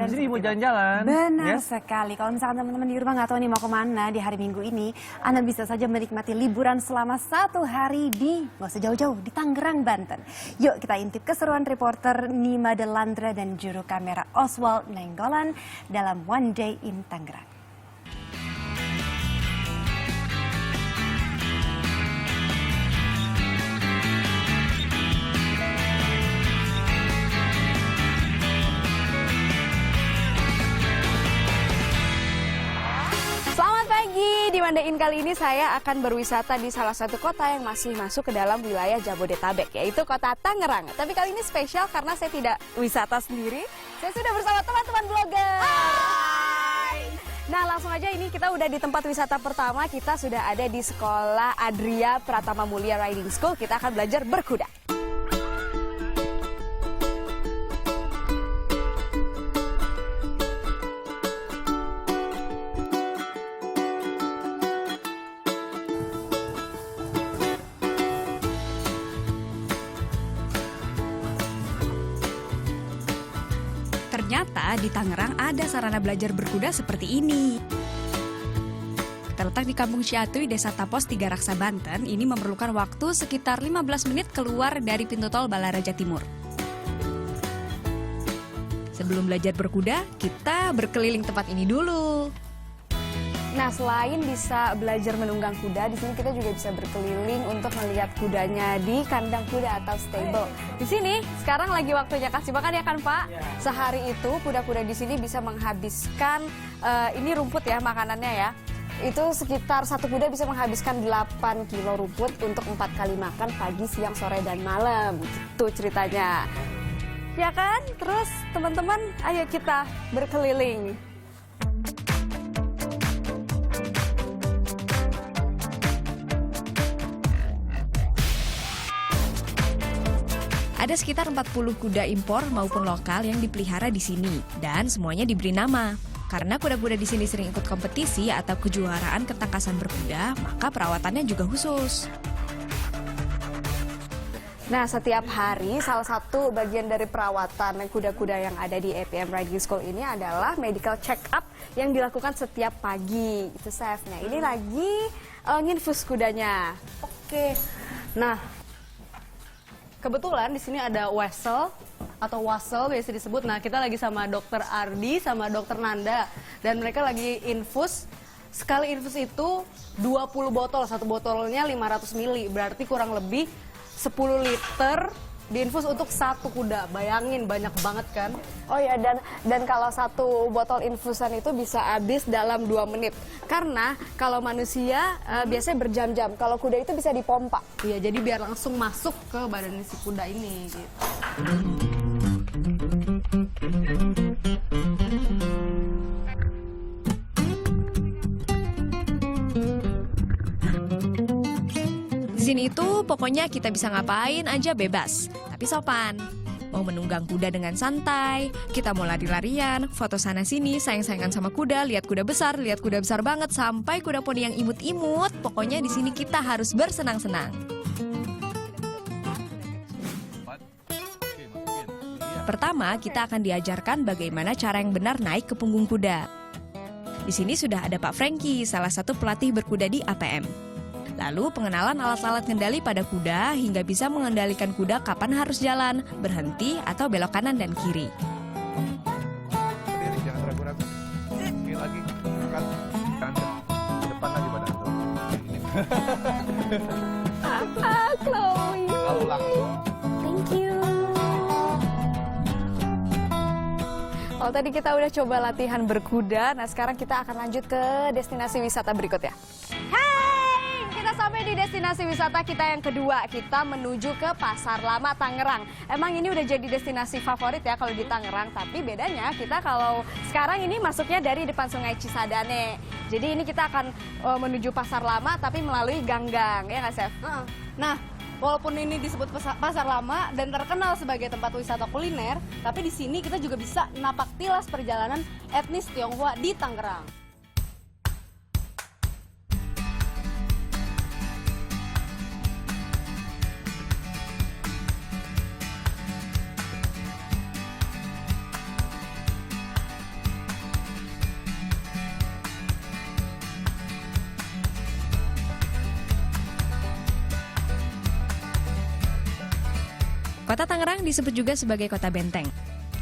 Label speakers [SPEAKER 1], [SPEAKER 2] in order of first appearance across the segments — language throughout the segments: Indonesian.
[SPEAKER 1] habis ini mau jalan-jalan.
[SPEAKER 2] Benar sekali. Kalau misalkan teman-teman di rumah nggak tahu nih mau kemana di hari Minggu ini, Anda bisa saja menikmati liburan selama 1 hari di, nggak usah jauh-jauh, di Tangerang, Banten. Yuk kita intip keseruan reporter Nima Delandra dan juru kamera Oswald Nenggolan dalam One Day in Tangerang.
[SPEAKER 3] Di One Day In kali ini saya akan berwisata di salah satu kota yang masih masuk ke dalam wilayah Jabodetabek, yaitu kota Tangerang. Tapi kali ini spesial karena saya tidak wisata sendiri, saya sudah bersama teman-teman blogger. Hai! Nah langsung aja ini kita udah di tempat wisata pertama, kita sudah ada di sekolah Adria Pratama Mulia Riding School, kita akan belajar berkuda.
[SPEAKER 4] Ternyata di Tangerang ada sarana belajar berkuda seperti ini. Terletak di Kampung Ciatuy, Desa Tapos, Tiga Raksa, Banten, ini memerlukan waktu sekitar 15 menit keluar dari pintu tol Balaraja Timur. Sebelum belajar berkuda, kita berkeliling tempat ini dulu.
[SPEAKER 3] Nah, selain bisa belajar menunggang kuda, di sini kita juga bisa berkeliling untuk melihat kudanya di kandang kuda atau stable. Di sini sekarang lagi waktunya kasih makan ya kan, Pak? Sehari itu kuda-kuda di sini bisa menghabiskan ini rumput ya makanannya ya. Itu sekitar satu kuda bisa menghabiskan 8 kilo rumput untuk 4 kali makan pagi, siang, sore, dan malam. Gitu ceritanya. Ya kan? Terus teman-teman, ayo kita berkeliling.
[SPEAKER 4] Ada sekitar 40 kuda impor maupun lokal yang dipelihara di sini dan semuanya diberi nama. Karena kuda-kuda di sini sering ikut kompetisi atau kejuaraan ketangkasan berkuda, maka perawatannya juga khusus.
[SPEAKER 3] Nah, setiap hari salah satu bagian dari perawatan kuda-kuda yang ada di APM Riding School ini adalah medical check up yang dilakukan setiap pagi. Itu Chef. Nah, ini lagi nginfus kudanya. Oke. Nah, kebetulan di sini ada wesel atau wasel biasa disebut. Nah, kita lagi sama Dokter Ardi sama Dokter Nanda dan mereka lagi infus. Sekali infus itu 20 botol, satu botolnya 500 ml, berarti kurang lebih 10 liter diinfus untuk satu kuda. Bayangin banyak banget kan? Oh ya, dan kalau satu botol infusan itu bisa habis dalam 2 menit. Karena kalau manusia biasanya berjam-jam, kalau kuda itu bisa dipompa. Iya, jadi biar langsung masuk ke badan si kuda ini gitu.
[SPEAKER 4] Di sini itu pokoknya kita bisa ngapain aja bebas, tapi sopan. Mau menunggang kuda dengan santai, kita mau lari-larian, foto sana-sini, sayang-sayangan sama kuda, lihat kuda besar banget, sampai kuda poni yang imut-imut. Pokoknya di sini kita harus bersenang-senang. Pertama, kita akan diajarkan bagaimana cara yang benar naik ke punggung kuda. Di sini sudah ada Pak Franky, salah satu pelatih berkuda di APM. Lalu pengenalan alat-alat kendali pada kuda hingga bisa mengendalikan kuda kapan harus jalan, berhenti, atau belok kanan dan kiri.
[SPEAKER 1] Berdiri, jangan ragu-ragu. Ini lagi, kanan, depan lagi pada antum.
[SPEAKER 3] Chloe.
[SPEAKER 1] Lalu langsung.
[SPEAKER 3] Thank you. Kalau tadi kita udah coba latihan berkuda, nah sekarang kita akan lanjut ke destinasi wisata berikutnya. Kita sampai di destinasi wisata kita yang kedua. Kita menuju ke Pasar Lama Tangerang. Emang ini udah jadi destinasi favorit ya kalau di Tangerang. Tapi bedanya kita kalau sekarang ini masuknya dari depan Sungai Cisadane. Jadi ini kita akan menuju Pasar Lama tapi melalui gang-gang. Ya nggak, Chef?
[SPEAKER 5] Nah, walaupun ini disebut Pasar Lama dan terkenal sebagai tempat wisata kuliner, tapi di sini kita juga bisa napak tilas perjalanan etnis Tionghoa di Tangerang.
[SPEAKER 4] Kota Tangerang disebut juga sebagai kota benteng.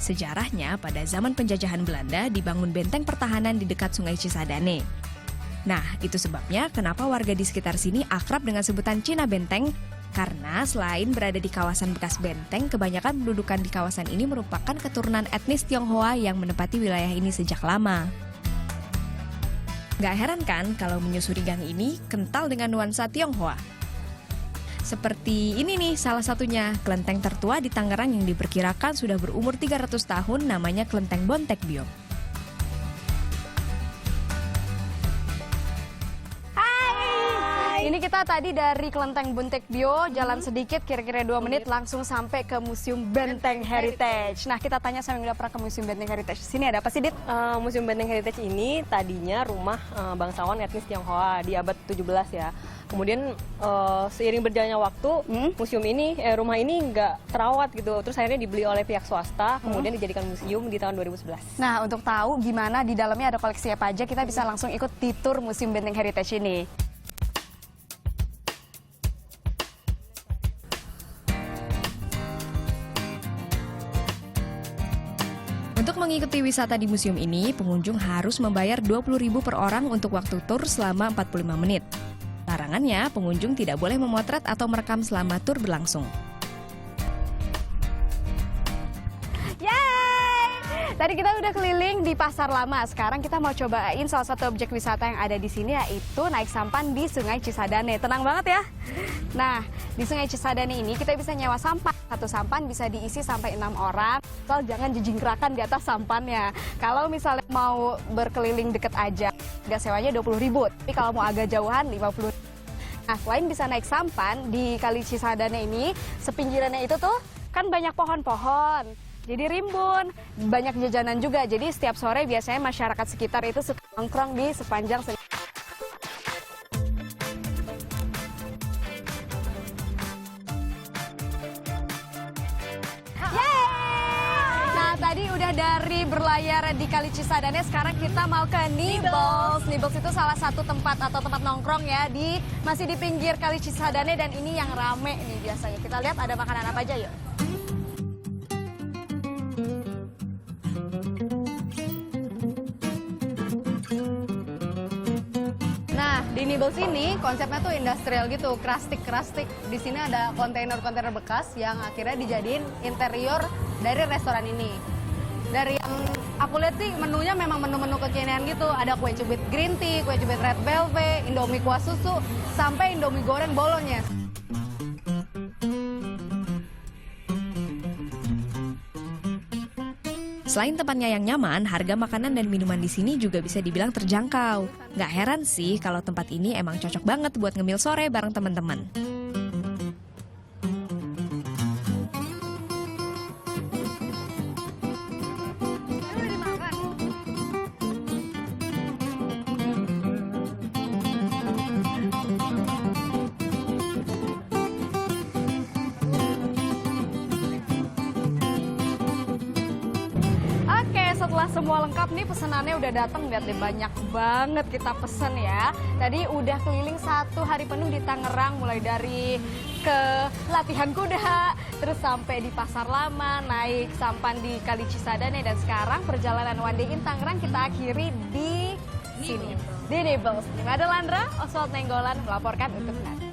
[SPEAKER 4] Sejarahnya, pada zaman penjajahan Belanda dibangun benteng pertahanan di dekat Sungai Cisadane. Nah, itu sebabnya kenapa warga di sekitar sini akrab dengan sebutan Cina Benteng, karena selain berada di kawasan bekas benteng, kebanyakan pendudukan di kawasan ini merupakan keturunan etnis Tionghoa yang menempati wilayah ini sejak lama. Gak heran kan kalau menyusuri gang ini kental dengan nuansa Tionghoa. Seperti ini nih salah satunya, kelenteng tertua di Tangerang yang diperkirakan sudah berumur 300 tahun, namanya Kelenteng Bontek-Bio.
[SPEAKER 5] Ini kita tadi dari Kelenteng Bontek-Bio, jalan sedikit kira-kira 2 menit langsung sampai ke Museum Benteng Heritage. Nah, kita tanya sama yang udah pernah ke Museum Benteng Heritage. Sini ada apa sih, Dit?
[SPEAKER 6] Museum Benteng Heritage ini tadinya rumah bangsawan etnis Tionghoa di abad 17 ya. Kemudian seiring berjalannya waktu, museum ini, rumah ini nggak terawat gitu. Terus akhirnya dibeli oleh pihak swasta, kemudian dijadikan museum di tahun 2011.
[SPEAKER 5] Nah, untuk tahu gimana di dalamnya ada koleksi apa aja, kita bisa langsung ikut di tour Museum Benteng Heritage ini.
[SPEAKER 4] Untuk mengikuti wisata di museum ini, pengunjung harus membayar 20.000 per orang untuk waktu tur selama 45 menit. Larangannya, pengunjung tidak boleh memotret atau merekam selama tur berlangsung.
[SPEAKER 5] Tadi kita udah keliling di Pasar Lama. Sekarang kita mau cobain salah satu objek wisata yang ada di sini, yaitu naik sampan di Sungai Cisadane. Tenang banget ya. Nah, di Sungai Cisadane ini kita bisa nyewa sampan. Satu sampan bisa diisi sampai 6 orang. Soal jangan jejingkrakan di atas sampannya. Kalau misalnya mau berkeliling deket aja, harga sewanya 20.000. Tapi kalau mau agak jauhan 50.000. Nah, selain bisa naik sampan di Kali Cisadane ini, sepinggirannya itu tuh kan banyak pohon-pohon. Jadi rimbun, banyak jajanan juga. Jadi setiap sore biasanya masyarakat sekitar itu suka nongkrong di sepanjang Nah, tadi udah dari berlayar di Kali Cisadane, sekarang kita mau ke Nibbles. Nibbles itu salah satu tempat atau tempat nongkrong ya, masih di pinggir Kali Cisadane, dan ini yang rame nih biasanya. Kita lihat ada makanan apa aja yuk. Di Nibbles ini konsepnya tuh industrial gitu, kerastik. Di sini ada kontainer-kontainer bekas yang akhirnya dijadiin interior dari restoran ini. Dari yang aku lihat sih menunya memang menu-menu kekinian gitu. Ada kue cubit green tea, kue cubit red velvet, indomie kuah susu, sampai indomie goreng bolonya.
[SPEAKER 4] Selain tempatnya yang nyaman, harga makanan dan minuman di sini juga bisa dibilang terjangkau. Nggak heran sih kalau tempat ini emang cocok banget buat ngemil sore bareng teman-teman.
[SPEAKER 5] Setelah semua lengkap nih, pesenannya udah datang. Lihat deh, banyak banget kita pesen ya. Tadi udah keliling 1 hari penuh di Tangerang, mulai dari ke latihan kuda, terus sampai di Pasar Lama, naik sampan di Kali Cisadane, dan sekarang perjalanan One Day in Tangerang kita akhiri di sini, di Nibbles. Ada Landra, Oswald Nenggolan melaporkan untuk Net.